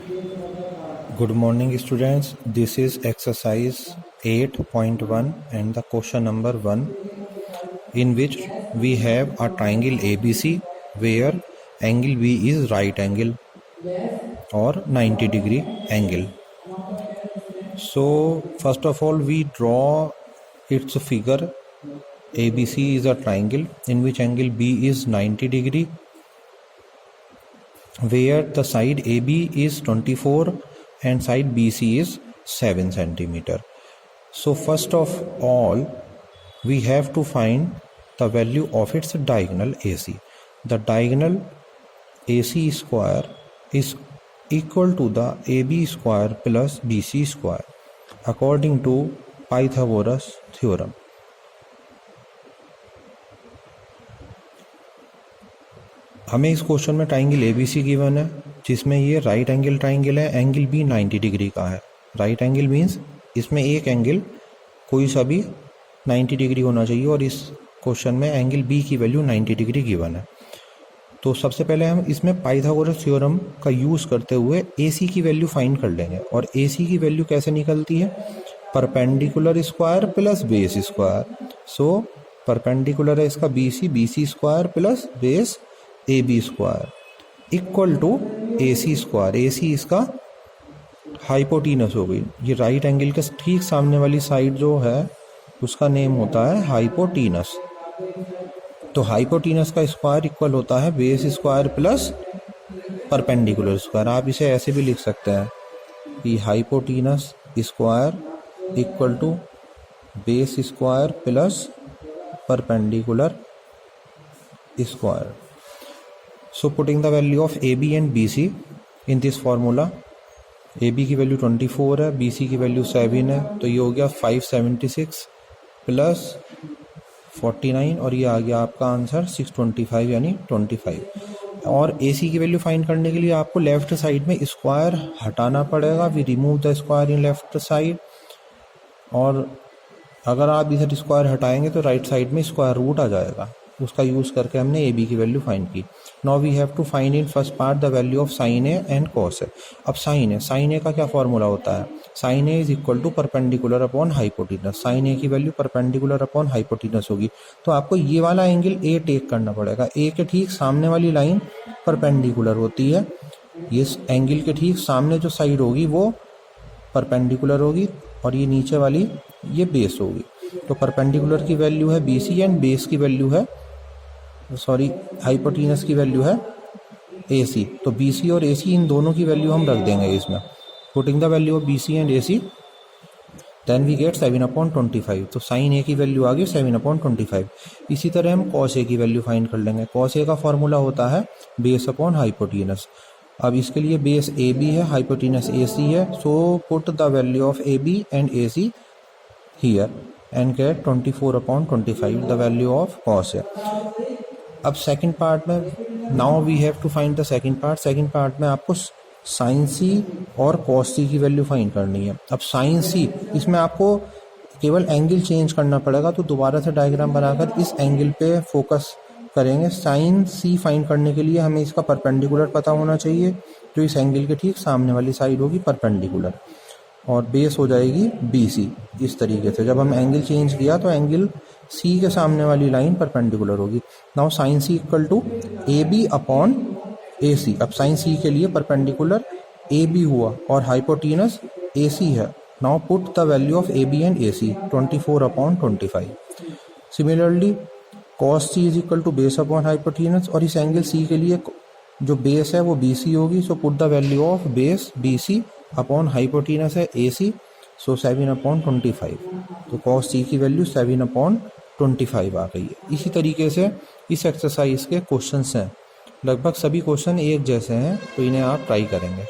Good morning students, this is exercise 8.1 and the question number 1, in which we have a triangle ABC where angle B is right angle or 90 degree angle. So first of all we draw its figure. ABC is a triangle in which angle B is 90 degree, where the side AB is 24 and side BC is 7 centimeter. So first of all we have to find the value of its diagonal AC. The diagonal AC square is equal to the AB square plus BC square according to Pythagoras theorem. हमें इस question में triangle ABC given है जिसमें ये right angle triangle है, angle B 90 degree का है. Right angle means इसमें एक एंगल कोई सा भी 90 डिग्री होना चाहिए और इस क्वेश्चन में एंगल B की वैल्यू 90 डिग्री गिवन है. तो सबसे पहले हम इसमें पाइथागोरस थ्योरम का यूज़ करते हुए AC की वैल्यू फाइंड कर लेंगे. और AC की वैल्यू कैसे निकलती है? Perpendicular square plus base square. So perpendicular है इसका BC square plus base AB square equal to AC square. AC इसका हाइपोटीनस हो गई. ये राइट एंगल के ठीक सामने वाली साइड जो है उसका नेम होता है हाइपोटीनस. तो हाइपोटीनस का स्क्वायर इक्वल होता है base square plus perpendicular square. आप इसे ऐसे भी लिख सकते हैं कि hypotenuse square equal to base square plus perpendicular square. So putting the value of AB and BC in this formula, AB की वैल्यू 24 है, BC की वैल्यू 7 है, तो ये हो गया 576 प्लस 49 और ये आ गया आपका आंसर 625 यानी 25. और AC की वैल्यू फाइंड करने के लिए आपको लेफ्ट साइड में स्क्वायर हटाना पड़ेगा. We remove the square in left side. और अगर आप इधर स्क्वायर हटाएंगे तो राइट साइड में स्क्वायर रूट आ जाएगा. उसका यूज़ करके हमने AB की वैल्यू फाइंड की. Now we have to find in first part the value of sine A and cos A. अब साइन ए का क्या फॉर्मूला होता है? Sine A is equal to perpendicular upon hypotenuse. Sine A की value perpendicular upon हाइपोटीनस होगी. तो आपको ये वाला एंगल ए टेक करना पड़ेगा. ए के ठीक सामने वाली लाइन परपेंडिकुलर होती है. ये एंगल के ठीक सामने जो साइड होगी वो परपेंडिकुलर होगी और ये नीचे वाली ये बेस होगी. तो परपेंडिकुलर की वैल्यू है BC एंड बेस की वैल्यू है हाइपोटीनस की वैल्यू है AC. तो BC और AC इन दोनों की वैल्यू हम रख देंगे इसमें. Putting the value of BC and AC then we get 7/25. तो साइन A की वैल्यू आ गई 7/25. इसी तरह हम कॉस A की वैल्यू फाइंड कर लेंगे. कॉस A का फॉर्मूला होता है बेस अपॉन हाइपोटीनस. अब इसके लिए बेस AB है, हाइपोटीनस AC है. So put the value of AB and AC here and get 24/25 the value of cos A. अब सेकंड पार्ट में now we have to find the second part. Second part में आपको sine C और cos C की value find करनी है. अब sine C इसमें आपको केवल एंगल चेंज करना पड़ेगा. तो दोबारा से डायग्राम बनाकर इस एंगल पे फोकस करेंगे. साइन C फाइंड करने के लिए हमें इसका परपेंडिकुलर पता होना चाहिए जो इस एंगल के ठीक सामने वाली साइड होगी परपेंडिकुलर और बेस हो जाएगी BC. इस तरीके से जब हम एंगल चेंज किया तो एंगल C के सामने वाली लाइन परपेंडिकुलर होगी. Now sine C equal to AB upon AC. अब साइन C के लिए परपेंडिकुलर AB हुआ और हाइपोटीनस AC है. Now put the value of AB and AC 24/25. Similarly cos C is equal to base upon hypotenuse और इस angle C के लिए जो बेस है वो BC होगी. So put the value of base BC upon hypotenuse है AC. सो 7/25. तो cos C की वैल्यू 7/25 आ गई है. इसी तरीके से इस एक्सरसाइज के क्वेश्चंस हैं. लगभग सभी क्वेश्चन एक जैसे हैं तो इन्हें आप ट्राई करेंगे.